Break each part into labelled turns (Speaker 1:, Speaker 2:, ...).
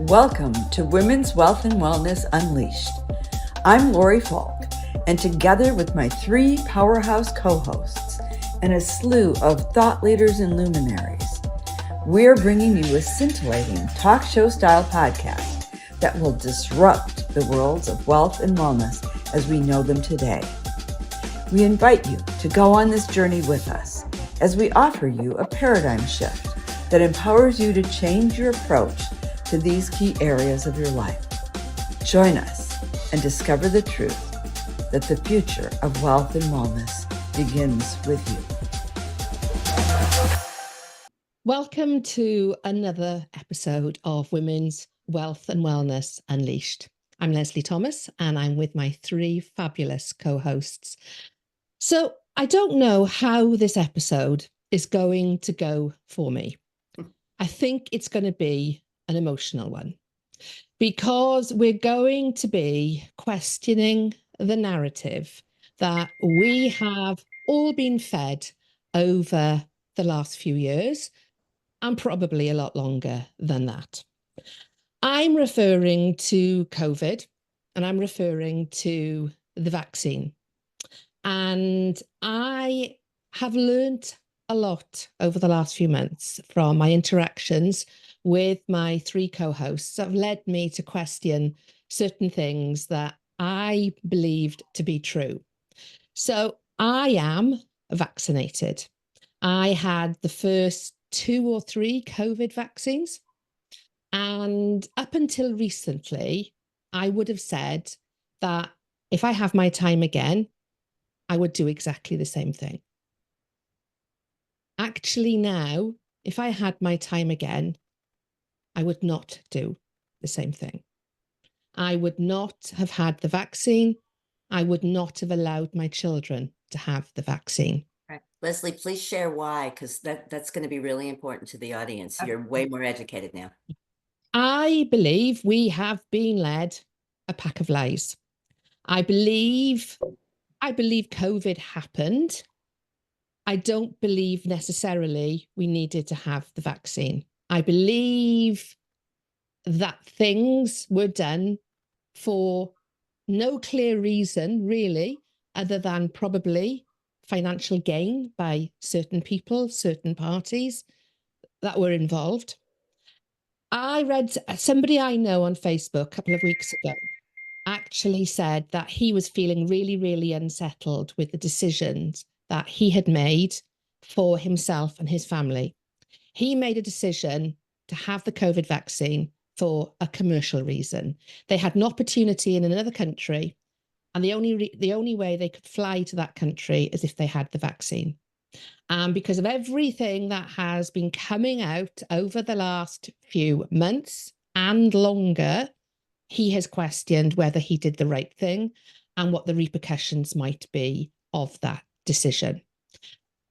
Speaker 1: Welcome to Women's Wealth and Wellness Unleashed. I'm Lori Falk, and together with my three powerhouse co-hosts and a slew of thought leaders and luminaries, we're bringing you a scintillating talk show style podcast that will disrupt the worlds of wealth and wellness as we know them today. We invite you to go on this journey with us as we offer you a paradigm shift that empowers you to change your approach to these key areas of your life. Join us and discover the truth that the future of wealth and wellness begins with you.
Speaker 2: Welcome to another episode of Women's Wealth and Wellness Unleashed. I'm Leslie Thomas, and I'm with my three fabulous co-hosts. So I don't know how this episode is going to go for me. I think it's going to be an emotional one, because we're going to be questioning the narrative that we have all been fed over the last few years, and probably a lot longer than that. I'm referring to COVID, and I'm referring to the vaccine. And I have learned a lot over the last few months from my interactions with my three co-hosts that have led me to question certain things that I believed to be true. So I am vaccinated. I had the first 2 or 3 COVID vaccines. And up until recently, I would have said that if I have my time again, I would do exactly the same thing. Actually now, if I had my time again, I would not do the same thing. I would not have had the vaccine. I would not have allowed my children to have the vaccine.
Speaker 3: Right. Leslie, please share why, because that's going to be really important to the audience. You're way more educated now.
Speaker 2: I believe we have been led a pack of lies. I believe COVID happened. I don't believe necessarily we needed to have the vaccine. I believe that things were done for no clear reason, really, other than probably financial gain by certain people, certain parties that were involved. I read somebody I know on Facebook a couple of weeks ago actually said that he was feeling really, really unsettled with the decisions that he had made for himself and his family. He made a decision to have the COVID vaccine for a commercial reason. They had an opportunity in another country, and the only way they could fly to that country is if they had the vaccine. And because of everything that has been coming out over the last few months and longer, he has questioned whether he did the right thing and what the repercussions might be of that decision.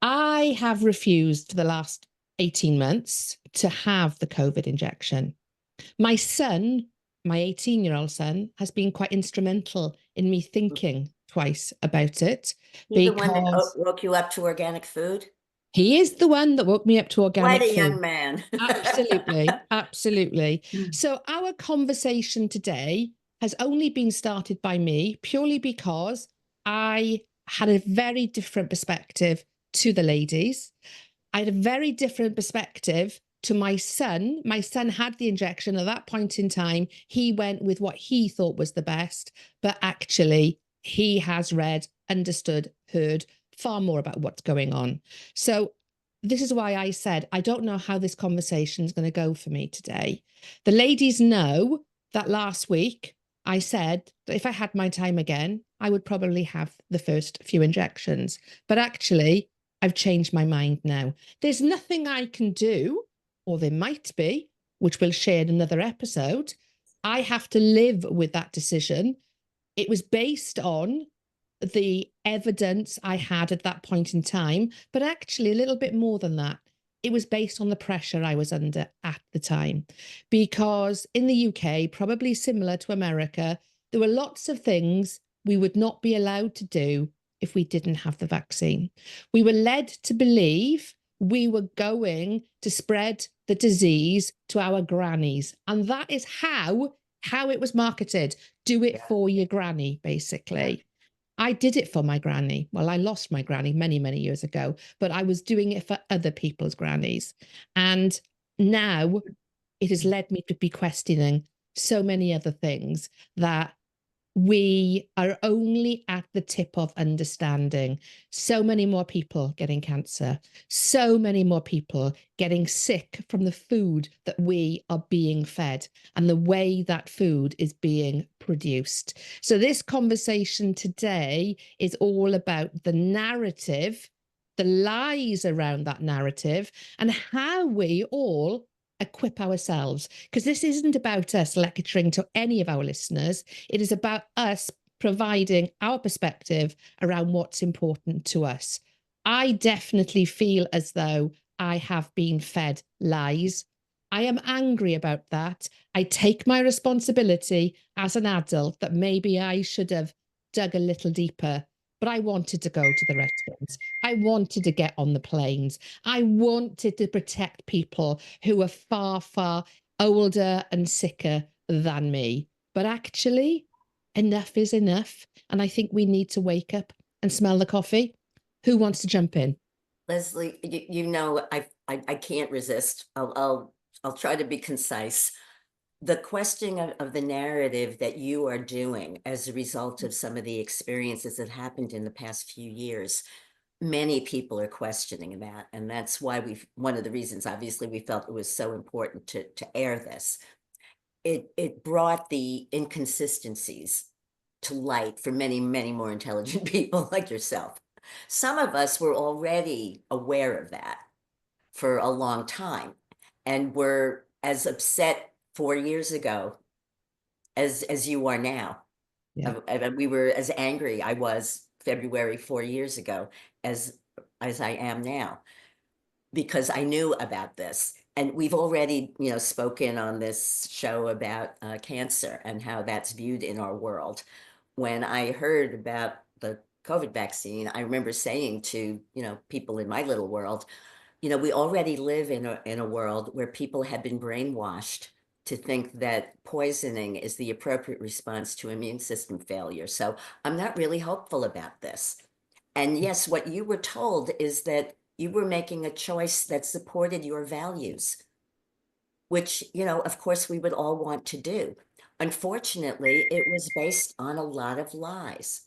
Speaker 2: I have refused for the last 18 months to have the COVID injection. My son, my 18-year-old son, has been quite instrumental in me thinking twice about it.
Speaker 3: He's the one that woke you up to organic food?
Speaker 2: He is the one that woke me up to organic food.
Speaker 3: Quite a young man.
Speaker 2: Absolutely, absolutely. So our conversation today has only been started by me purely because I had a very different perspective to the ladies. I had a very different perspective to my son. My son had the injection at that point in time. He went with what he thought was the best, but actually he has read, understood, heard far more about what's going on. So this is why I said, I don't know how this conversation is going to go for me today. The ladies know that last week I said that if I had my time again, I would probably have the first few injections. But actually, I've changed my mind now. There's nothing I can do, or there might be, which we'll share in another episode. I have to live with that decision. It was based on the evidence I had at that point in time, but actually a little bit more than that. It was based on the pressure I was under at the time, because in the UK, probably similar to America, there were lots of things we would not be allowed to do if we didn't have the vaccine. We were led to believe we were going to spread the disease to our grannies. And that is how it was marketed. Do it for your granny, basically. I did it for my granny. Well, I lost my granny many, many years ago, but I was doing it for other people's grannies. And now it has led me to be questioning so many other things that we are only at the tip of understanding. So many more people getting cancer, so many more people getting sick from the food that we are being fed and the way that food is being produced. So this conversation today is all about the narrative, the lies around that narrative, and how we all equip ourselves, because this isn't about us lecturing to any of our listeners. It is about us providing our perspective around what's important to us. I definitely feel as though I have been fed lies. I am angry about that. I take my responsibility as an adult that maybe I should have dug a little deeper, but I wanted to go to the restaurants. I wanted to get on the planes. I wanted to protect people who are far, far older and sicker than me. But actually, enough is enough. And I think we need to wake up and smell the coffee. Who wants to jump in?
Speaker 3: Leslie, I can't resist. I'll try to be concise. The questioning of the narrative that you are doing as a result of some of the experiences that happened in the past few years, many people are questioning that. And that's why one of the reasons, obviously, we felt it was so important to air this. It brought the inconsistencies to light for many, many more intelligent people like yourself. Some of us were already aware of that for a long time and were as upset 4 years ago as you are now.
Speaker 2: Yeah.
Speaker 3: We were as angry, I was February 4 years ago as I am now, because I knew about this. And we've already, spoken on this show about cancer and how that's viewed in our world. When I heard about the COVID vaccine, I remember saying to, people in my little world, we already live in a world where people have been brainwashed to think that poisoning is the appropriate response to immune system failure. So I'm not really hopeful about this. And yes, what you were told is that you were making a choice that supported your values, which, of course, we would all want to do. Unfortunately, it was based on a lot of lies.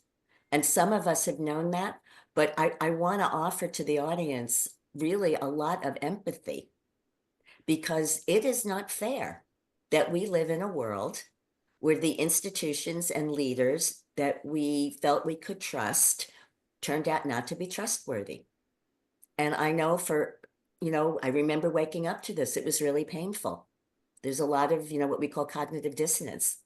Speaker 3: And some of us have known that, but I want to offer to the audience really a lot of empathy, because it is not fair that we live in a world where the institutions and leaders that we felt we could trust turned out not to be trustworthy. And I know I remember waking up to this. It was really painful. There's a lot of, what we call cognitive dissonance,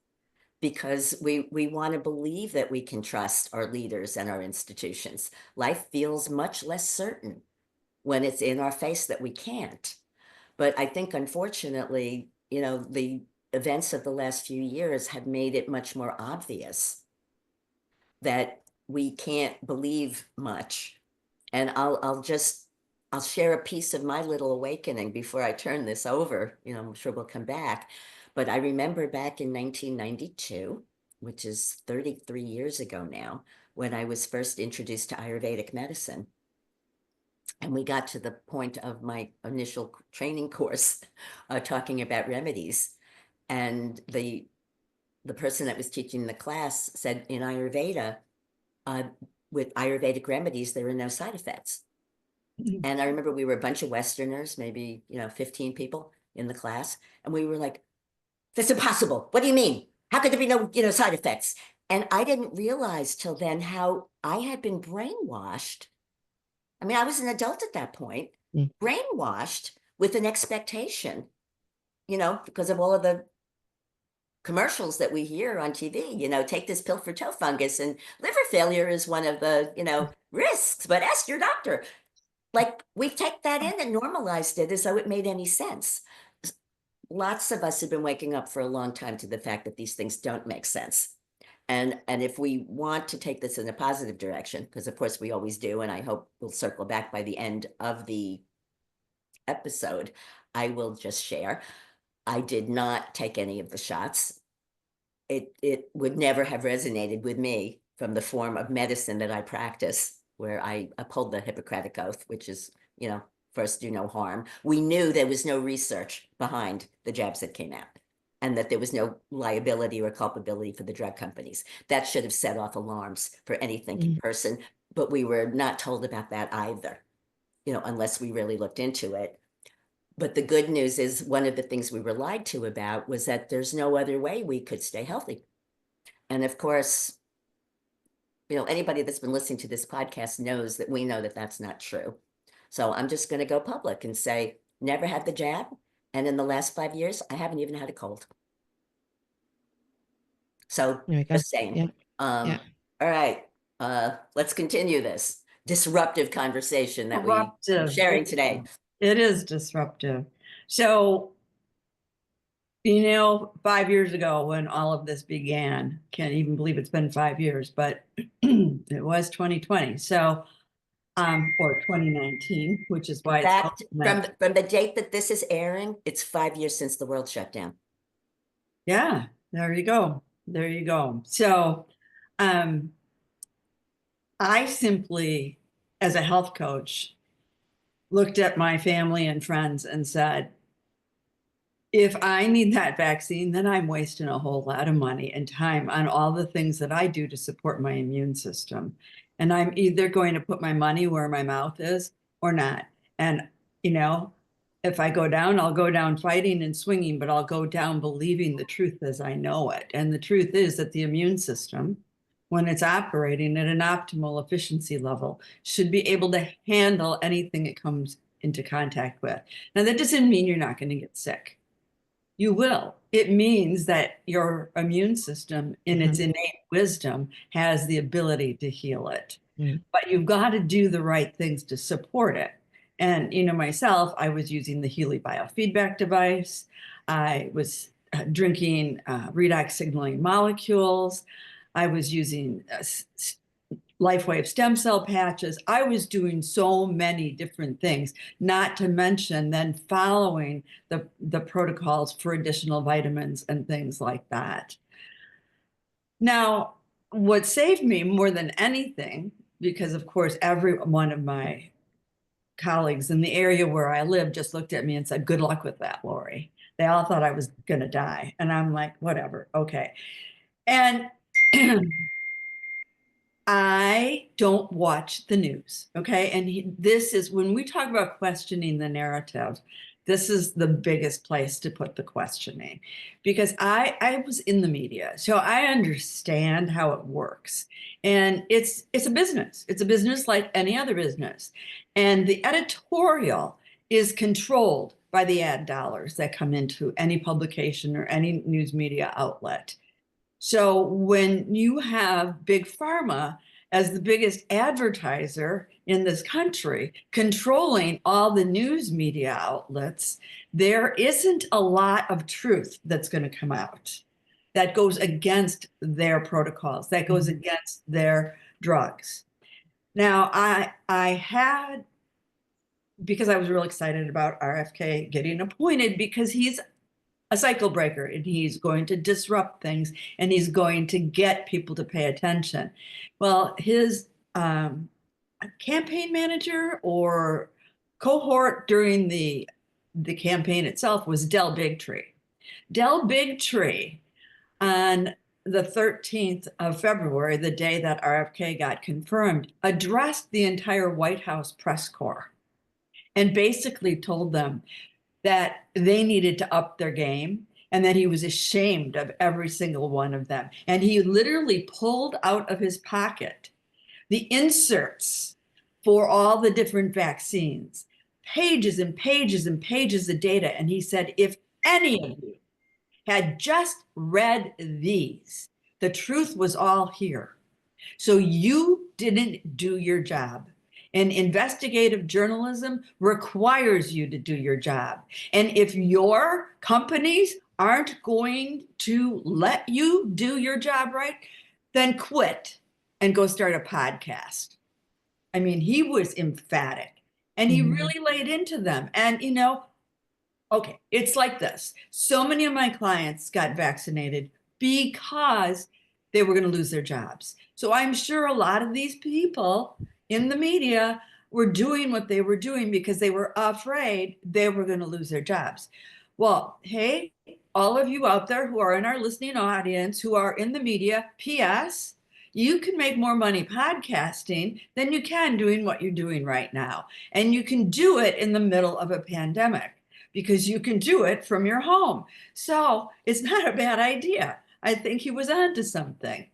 Speaker 3: because we want to believe that we can trust our leaders and our institutions. Life feels much less certain when it's in our face that we can't. But I think, unfortunately, the events of the last few years have made it much more obvious that we can't believe much. And I'll share a piece of my little awakening before I turn this over. I'm sure we'll come back. But I remember back in 1992, which is 33 years ago now, when I was first introduced to Ayurvedic medicine. And we got to the point of my initial training course talking about remedies. And the person that was teaching the class said, in Ayurveda, with Ayurvedic remedies, there are no side effects. And I remember we were a bunch of Westerners, maybe, 15 people in the class. And we were like, that's impossible. What do you mean? How could there be no, side effects? And I didn't realize till then how I had been brainwashed. I mean, I was an adult at that point, brainwashed with an expectation, because of all of the commercials that we hear on TV, take this pill for toe fungus, and liver failure is one of the, risks, but ask your doctor. Like, we take that in and normalized it as though it made any sense. Lots of us have been waking up for a long time to the fact that these things don't make sense. And if we want to take this in a positive direction, because of course we always do, and I hope we'll circle back by the end of the episode, I will just share. I did not take any of the shots. It would never have resonated with me from the form of medicine that I practice, where I uphold the Hippocratic Oath, which is, first do no harm. We knew there was no research behind the jabs that came out, and that there was no liability or culpability for the drug companies. That should have set off alarms for any thinking person, but we were not told about that either, unless we really looked into it. But the good news is, one of the things we were lied to about was that there's no other way we could stay healthy. And of course, anybody that's been listening to this podcast knows that we know that that's not true. So I'm just going to go public and say, never had the jab. And in the last 5 years, I haven't even had a cold. So just saying.
Speaker 2: Yeah.
Speaker 3: All right. Let's continue this disruptive conversation that we're sharing today.
Speaker 1: It is disruptive. So, 5 years ago when all of this began, can't even believe it's been 5 years, but it was 2020. So, or 2019, which is why it's
Speaker 3: from the date that this is airing, it's 5 years since the world shut down.
Speaker 1: Yeah, there you go. There you go. So, I simply, as a health coach, looked at my family and friends and said, if I need that vaccine, then I'm wasting a whole lot of money and time on all the things that I do to support my immune system. And I'm either going to put my money where my mouth is or not. And, if I go down, I'll go down fighting and swinging, but I'll go down believing the truth as I know it. And the truth is that the immune system, when it's operating at an optimal efficiency level, should be able to handle anything it comes into contact with. Now, that doesn't mean you're not going to get sick. You will. It means that your immune system, in its innate wisdom, has the ability to heal it. But you've got to do the right things to support it. And, myself, I was using the Healy biofeedback device. I was drinking redox signaling molecules. I was using LifeWave stem cell patches. I was doing so many different things, not to mention then following the protocols for additional vitamins and things like that. Now, what saved me more than anything, because of course, every one of my colleagues in the area where I live just looked at me and said, good luck with that, Lori. They all thought I was going to die. And I'm like, whatever. Okay. And I don't watch the news. Okay. And this is when we talk about questioning the narrative, this is the biggest place to put the questioning, because I was in the media, so I understand how it works. And it's a business. It's a business like any other business. And the editorial is controlled by the ad dollars that come into any publication or any news media outlet. So when you have Big Pharma as the biggest advertiser in this country, controlling all the news media outlets, there isn't a lot of truth that's going to come out that goes against their protocols, that goes against their drugs. Now, I had, because I was real excited about RFK getting appointed, because he's a cycle breaker and he's going to disrupt things and he's going to get people to pay attention. Well, his campaign manager or cohort during the campaign itself was Del Bigtree. Del Bigtree, on the 13th of February, the day that RFK got confirmed, addressed the entire White House press corps and basically told them that they needed to up their game and that he was ashamed of every single one of them. And he literally pulled out of his pocket the inserts for all the different vaccines, pages and pages and pages of data. And he said, if any of you had just read these, the truth was all here. So you didn't do your job. And investigative journalism requires you to do your job. And if your companies aren't going to let you do your job right, then quit and go start a podcast. I mean, he was emphatic. And he
Speaker 2: Mhm.
Speaker 1: really laid into them. And, okay, it's like this. So many of my clients got vaccinated because they were going to lose their jobs. So I'm sure a lot of these people in the media were doing what they were doing because they were afraid they were going to lose their jobs. Well, hey, all of you out there who are in our listening audience, who are in the media, P.S., you can make more money podcasting than you can doing what you're doing right now. And you can do it in the middle of a pandemic because you can do it from your home. So it's not a bad idea. I think he was onto something.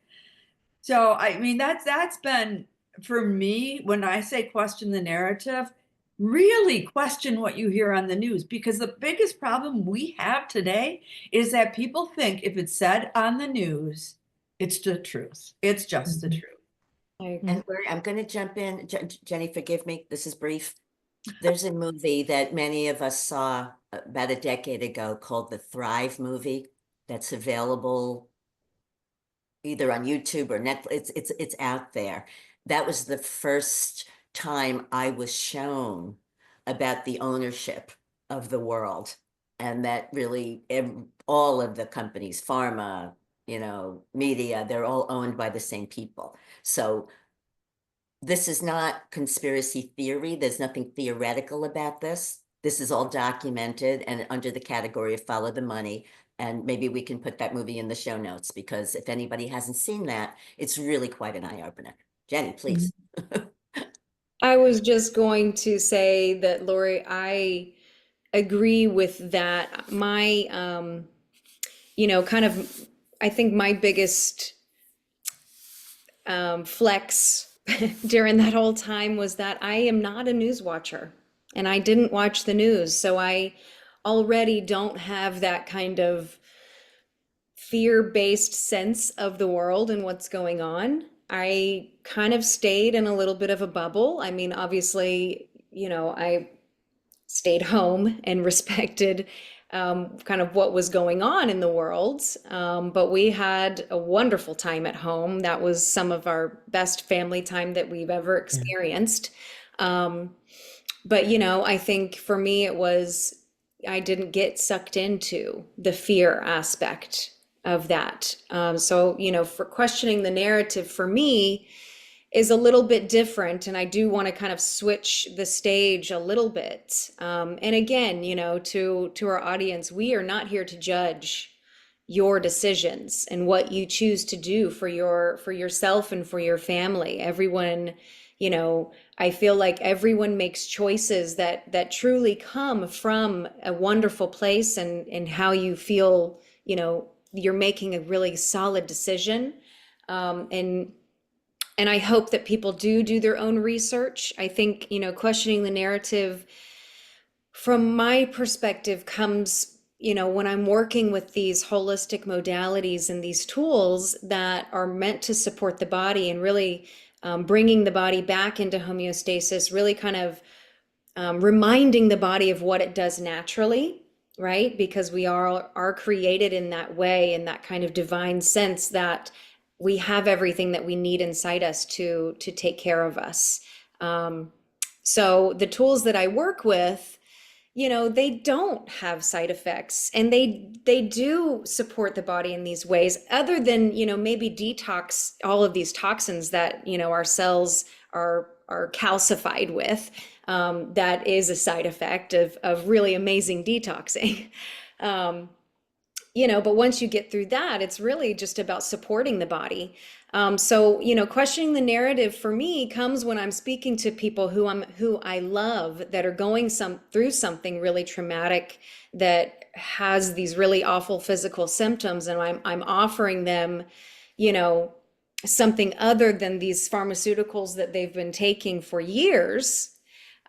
Speaker 1: So I mean that's been for me when I say question the narrative, really question what you hear on the news because the biggest problem we have today is that people think if it's said on the news, it's the truth. It's just the
Speaker 2: Mhm.
Speaker 1: truth.
Speaker 3: And Larry, I'm going to jump in. Jenny, forgive me. This is brief. There's a movie that many of us saw about a decade ago called the Thrive movie that's available either on YouTube or Netflix. It's out there. That was the first time I was shown about the ownership of the world, and that really all of the companies, pharma, media, they're all owned by the same people. So this is not conspiracy theory. There's nothing theoretical about this. This is all documented and under the category of follow the money. And maybe we can put that movie in the show notes because if anybody hasn't seen that, it's really quite an eye opener. Jenny, please.
Speaker 4: I was just going to say that, Lori, I agree with that. My, kind of, I think my biggest flex during that whole time was that I am not a news watcher and I didn't watch the news. So I already don't have that kind of fear-based sense of the world and what's going on. I kind of stayed in a little bit of a bubble. I mean, obviously, I stayed home and respected kind of what was going on in the world. But we had a wonderful time at home. That was some of our best family time that we've ever
Speaker 2: Yeah.
Speaker 4: experienced. But, I think for me, I didn't get sucked into the fear aspect of that. So, for questioning the narrative for me is a little bit different. And I do want to kind of switch the stage a little bit. And again, to our audience, we are not here to judge your decisions and what you choose to do for yourself and for your family. Everyone, I feel like everyone makes choices that truly come from a wonderful place and how you feel, you're making a really solid decision. And I hope that people do their own research. I think, questioning the narrative from my perspective comes, when I'm working with these holistic modalities and these tools that are meant to support the body and really bringing the body back into homeostasis, really kind of reminding the body of what it does naturally, right? Because we are created in that way, in that kind of divine sense that we have everything that we need inside us to take care of us. So the tools that I work with, they don't have side effects and they do support the body in these ways other than, maybe detox all of these toxins that, our cells are calcified with. That is a side effect of really amazing detoxing. But once you get through that, it's really just about supporting the body. So, questioning the narrative for me comes when I'm speaking to people who I love that are going through something really traumatic that has these really awful physical symptoms, and I'm offering them, something other than these pharmaceuticals that they've been taking for years,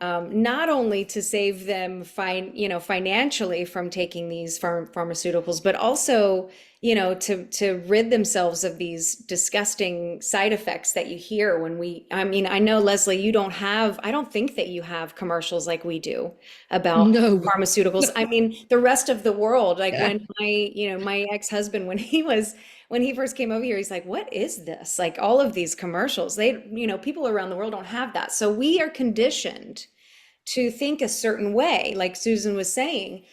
Speaker 4: not only to save them financially from taking these pharmaceuticals, but also, to rid themselves of these disgusting side effects that you hear I mean, I know, Leslie, I don't think that you have commercials like we do about
Speaker 2: No.
Speaker 4: pharmaceuticals. I mean, the rest of the world, like
Speaker 2: Yeah.
Speaker 4: when my ex-husband, when he first came over here, he's like, what is this? Like all of these commercials, people around the world don't have that. So we are conditioned to think a certain way, like Susan was saying.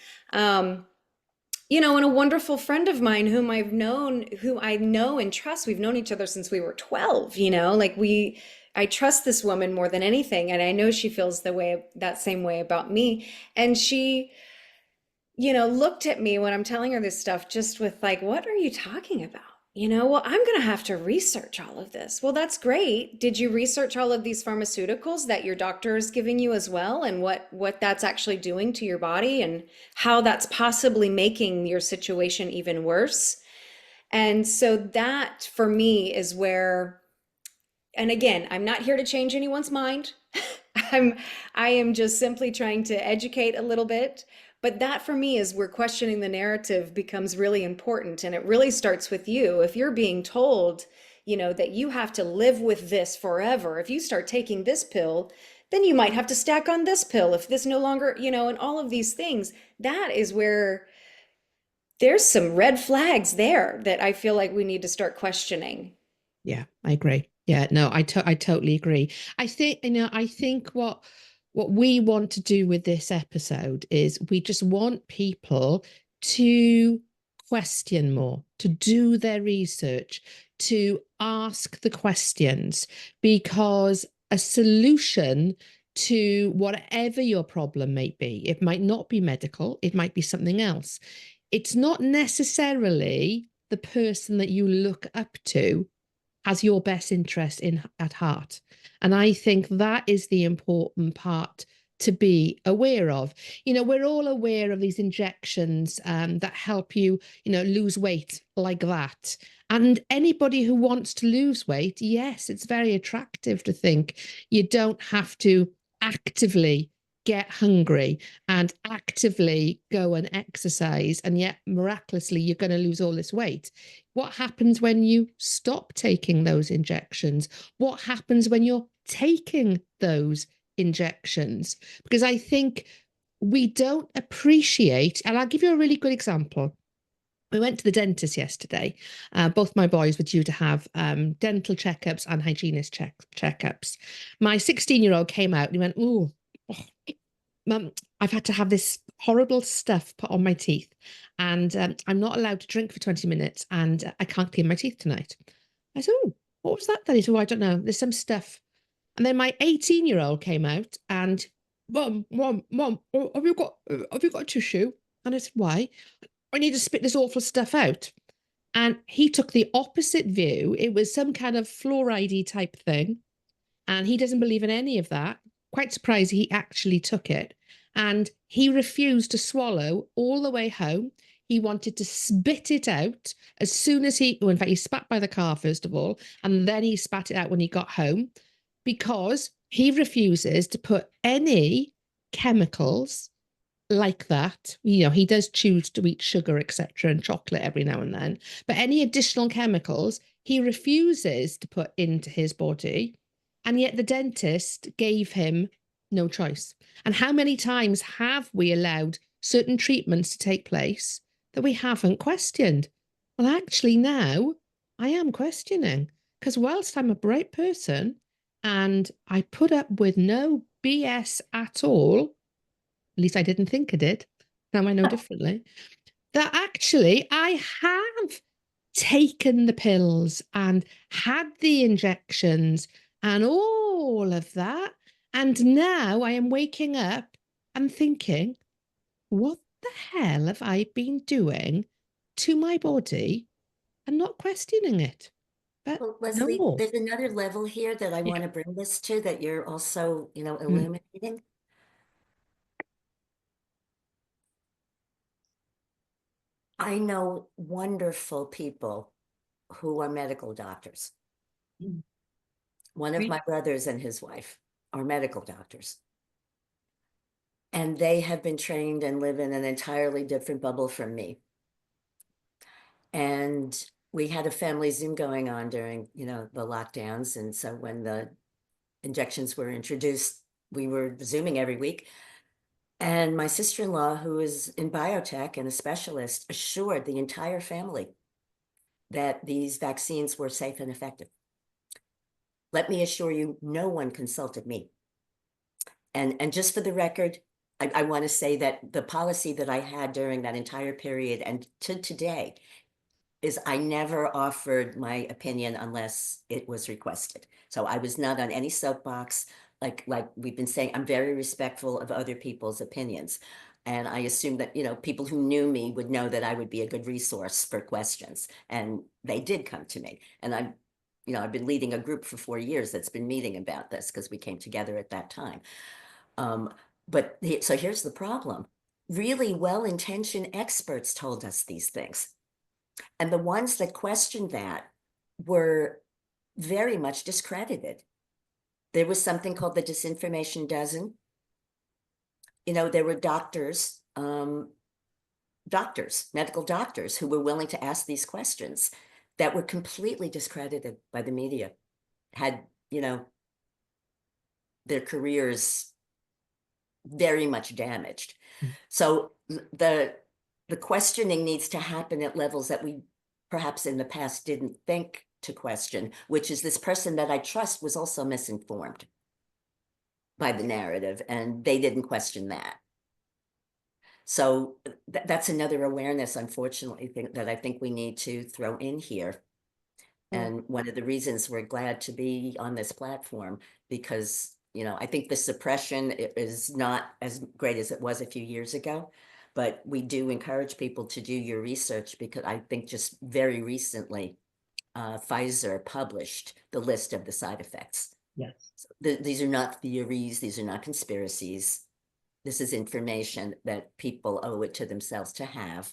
Speaker 4: You know, and a wonderful friend of mine whom who I know and trust, we've known each other since we were 12, you know, like I trust this woman more than anything. And I know she feels that same way about me. And she, you know, looked at me when I'm telling her this stuff just with like, what are you talking about? You know, well, I'm going to have to research all of this. Well, that's great. Did you research all of these pharmaceuticals that your doctor is giving you as well, and what that's actually doing to your body and how that's possibly making your situation even worse? And so that for me is where, and again, I'm not here to change anyone's mind. I'm I am just simply trying to educate a little bit. But that for me is where questioning the narrative becomes really important. And it really starts with you. If you're being told, you know, that you have to live with this forever, if you start taking this pill, then you might have to stack on this pill if this no longer, you know, and all of these things, that is where there's some red flags there that I feel like we need to start questioning.
Speaker 2: Yeah, I agree. Yeah, no, I totally agree. I think, you know, I think what we want to do with this episode is we just want people to question more, to do their research, to ask the questions, because a solution to whatever your problem may be, it might not be medical, it might be something else. It's not necessarily the person that you look up to has your best interest at heart. And I think that is the important part to be aware of. You know, we're all aware of these injections that help you, you know, lose weight like that. And anybody who wants to lose weight, yes, it's very attractive to think you don't have to actively get hungry and actively go and exercise, and yet miraculously you're going to lose all this weight. What happens when you stop taking those injections? What happens when you're taking those injections? Because I think we don't appreciate, and I'll give you a really good example. We went to the dentist yesterday. Both my boys were due to have dental checkups and hygienist checkups. My 16-year-old came out and he went, "Oh, Mum, I've had to have this horrible stuff put on my teeth, and I'm not allowed to drink for 20 minutes, and I can't clean my teeth tonight." I said, "Oh, what was that then?" He said, "Oh, I don't know. There's some stuff." And then my 18-year-old came out and, Mum, have you got a tissue? And I said, "Why?" "I need to spit this awful stuff out." And he took the opposite view. It was some kind of fluoride type thing. And he doesn't believe in any of that. Quite surprised he actually took it. And he refused to swallow all the way home. He wanted to spit it out as soon as well, in fact, he spat by the car, first of all, and then he spat it out when he got home, because he refuses to put any chemicals like that. You know, he does choose to eat sugar, etc., and chocolate every now and then, but any additional chemicals he refuses to put into his body. And yet the dentist gave him no choice. And how many times have we allowed certain treatments to take place that we haven't questioned? Well, actually, now I am questioning, because whilst I'm a bright person and I put up with no BS at all, at least I didn't think I did, now I know differently, that actually I have taken the pills and had the injections and all of that. And now I am waking up and thinking, what the hell have I been doing to my body, and not questioning it? But
Speaker 3: Well, Leslie,
Speaker 2: no.
Speaker 3: there's another level here that I
Speaker 2: Yeah.
Speaker 3: want to bring this to that you're also, you know,
Speaker 2: Mm.
Speaker 3: illuminating. I know wonderful people who are medical doctors.
Speaker 2: Mm.
Speaker 3: One of
Speaker 2: Right.
Speaker 3: my brothers and his wife are medical doctors. And they have been trained and live in an entirely different bubble from me. And we had a family Zoom going on during, you know, the lockdowns. And so when the injections were introduced, we were Zooming every week. And my sister-in-law, who is in biotech and a specialist, assured the entire family that these vaccines were safe and effective. Let me assure you, no one consulted me. And just for the record, I want to say that the policy that I had during that entire period and to today is I never offered my opinion unless it was requested. So I was not on any soapbox. Like we've been saying, I'm very respectful of other people's opinions. And I assume that, people who knew me would know that I would be a good resource for questions. And they did come to me. And I've been leading a group for 4 years that's been meeting about this because we came together at that time. So here's the problem. Really well-intentioned experts told us these things. And the ones that questioned that were very much discredited. There was something called the disinformation dozen. There were doctors, medical doctors who were willing to ask these questions that were completely discredited by the media, had, their careers very much damaged. So the questioning needs to happen at levels that we perhaps in the past didn't think to question, which is this person that I trust was also misinformed by the narrative, and they didn't question that. So that's another awareness, unfortunately, that I think we need to throw in here. And one of the reasons we're glad to be on this platform, because, I think the suppression is not as great as it was a few years ago, but we do encourage people to do your research because I think just very recently, Pfizer published the list of the side effects.
Speaker 1: Yes.
Speaker 3: So these are not theories. These are not conspiracies. This is information that people owe it to themselves to have,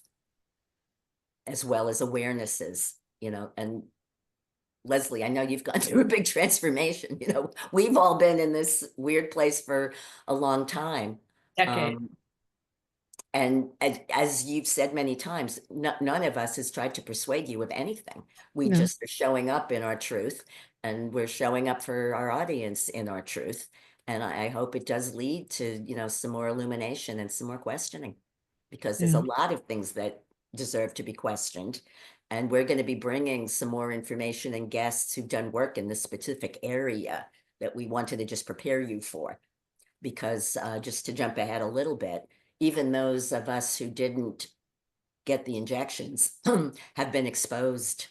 Speaker 3: as well as awarenesses, and Leslie, I know you've gone through a big transformation. We've all been in this weird place for a long time.
Speaker 1: Decade.
Speaker 3: And as you've said many times, none of us has tried to persuade you of anything. We
Speaker 2: No.
Speaker 3: just are showing up in our truth, and we're showing up for our audience in our truth. And I hope it does lead to, some more illumination and some more questioning, because there's a lot of things that deserve to be questioned. And we're going to be bringing some more information and guests who've done work in this specific area that we wanted to just prepare you for. Because just to jump ahead a little bit, even those of us who didn't get the injections have been exposed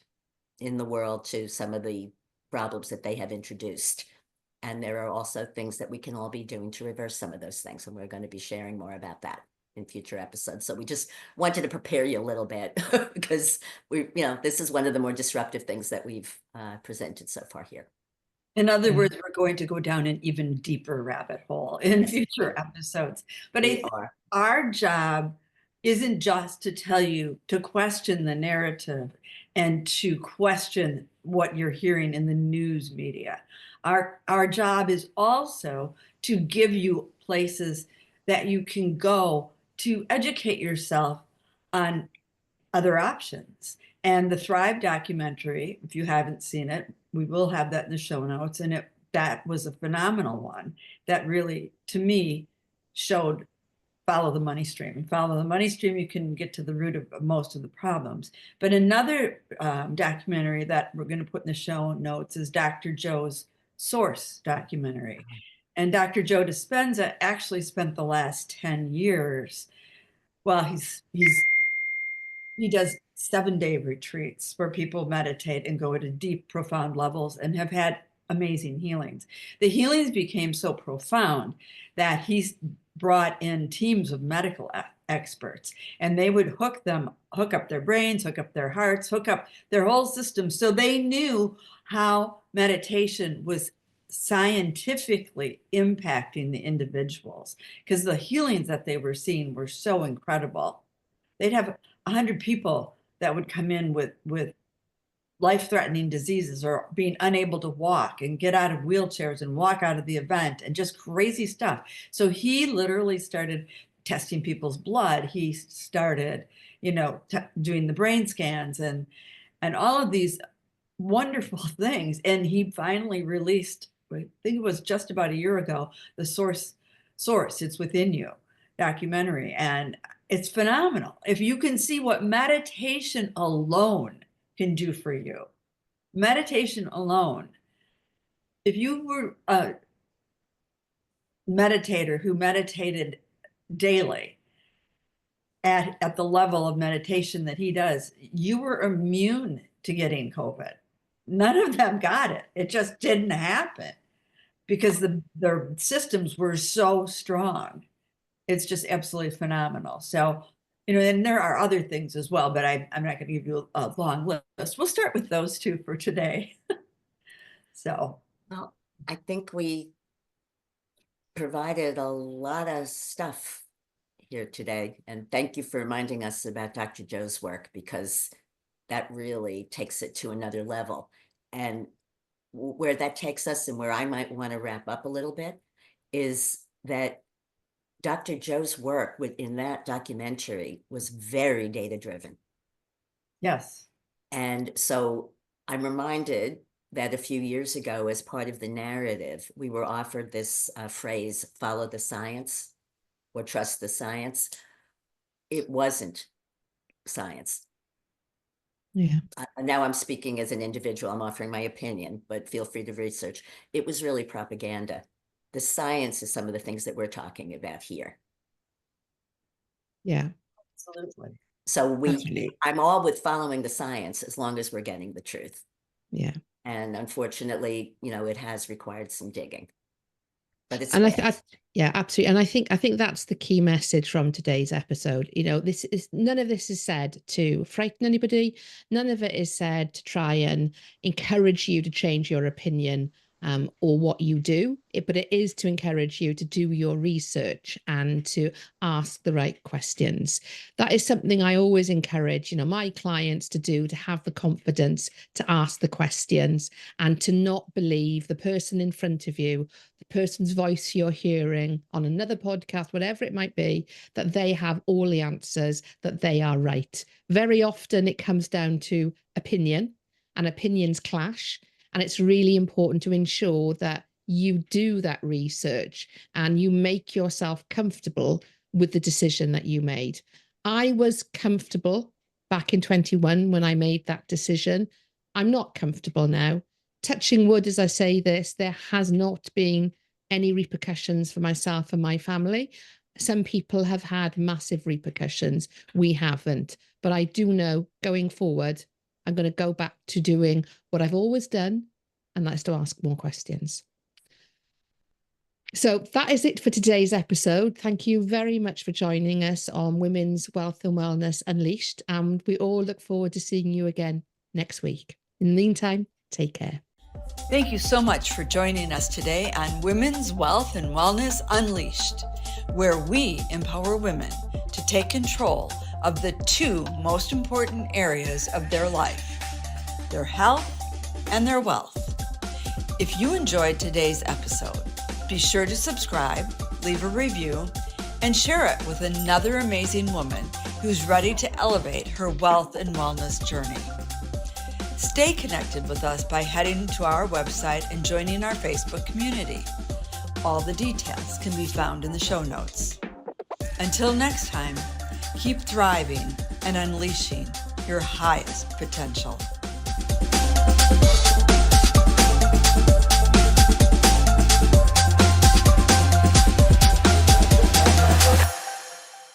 Speaker 3: in the world to some of the problems that they have introduced. And there are also things that we can all be doing to reverse some of those things. And we're going to be sharing more about that in future episodes. So we just wanted to prepare you a little bit because this is one of the more disruptive things that we've presented so far here.
Speaker 1: In other words, we're going to go down an even deeper rabbit hole in future episodes. But our job isn't just to tell you to question the narrative and to question what you're hearing in the news media. Our job is also to give you places that you can go to educate yourself on other options. And the Thrive documentary, if you haven't seen it, we will have that in the show notes. And that was a phenomenal one that really, to me, showed follow the money stream. And follow the money stream, you can get to the root of most of the problems. But another documentary that we're going to put in the show notes is Dr. Joe's Source documentary. And Dr. Joe Dispenza actually spent the last 10 years, well, he does 7-day retreats where people meditate and go to deep, profound levels and have had amazing healings. The healings became so profound that he's brought in teams of medical experts, and they would hook up their brains, hook up their hearts, hook up their whole system. So they knew how meditation was scientifically impacting the individuals, because the healings that they were seeing were so incredible. They'd have 100 people that would come in with life-threatening diseases or being unable to walk and get out of wheelchairs and walk out of the event and just crazy stuff. So he literally started testing people's blood. He started, doing the brain scans and all of these wonderful things. And he finally released, I think it was just about a year ago, the Source, It's Within You documentary. And it's phenomenal. If you can see what meditation alone can do for you, meditation alone, if you were meditator who meditated daily at the level of meditation that he does, you were immune to getting COVID. None of them got it. It just didn't happen because their systems were so strong. It's just absolutely phenomenal. So, and there are other things as well, but I'm not going to give you a long list. We'll start with those two for today. So,
Speaker 3: Well, I think we provided a lot of stuff here today. And thank you for reminding us about Dr. Joe's work, because that really takes it to another level. And where that takes us, and where I might want to wrap up a little bit, is that Dr. Joe's work within that documentary was very data driven.
Speaker 1: yes.
Speaker 3: And so I'm reminded that a few years ago, as part of the narrative, we were offered this phrase, follow the science or trust the science. It wasn't science.
Speaker 2: Yeah.
Speaker 3: Now I'm speaking as an individual, I'm offering my opinion, but feel free to research. It was really propaganda. The science is some of the things that we're talking about here.
Speaker 2: Yeah.
Speaker 1: Absolutely.
Speaker 3: So
Speaker 2: Absolutely.
Speaker 3: I'm all with following the science as long as we're getting the truth.
Speaker 2: Yeah.
Speaker 3: And unfortunately, it has required some digging. But it's
Speaker 2: And yeah, absolutely. And I think that's the key message from today's episode. This is, none of this is said to frighten anybody. None of it is said to try and encourage you to change your opinion or what you do. But it is to encourage you to do your research and to ask the right questions. That is something I always encourage, my clients to do, to have the confidence to ask the questions and to not believe the person in front of you, the person's voice you're hearing on another podcast, whatever it might be, that they have all the answers, that they are right. Very often it comes down to opinion, and opinions clash. And it's really important to ensure that you do that research and you make yourself comfortable with the decision that you made. I was comfortable back in 21 when I made that decision. I'm not comfortable now. Touching wood as I say this, there has not been any repercussions for myself and my family. Some people have had massive repercussions. We haven't. But I do know going forward, I'm going to go back to doing what I've always done, and that's to ask more questions. So that is it for today's episode. Thank you very much for joining us on Women's Wealth and Wellness Unleashed. And we all look forward to seeing you again next week. In the meantime, take care.
Speaker 1: Thank you so much for joining us today on Women's Wealth and Wellness Unleashed, where we empower women to take control of the two most important areas of their life, their health and their wealth. If you enjoyed today's episode, be sure to subscribe, leave a review, and share it with another amazing woman who's ready to elevate her wealth and wellness journey. Stay connected with us by heading to our website and joining our Facebook community. All the details can be found in the show notes. Until next time, keep thriving and unleashing your highest potential.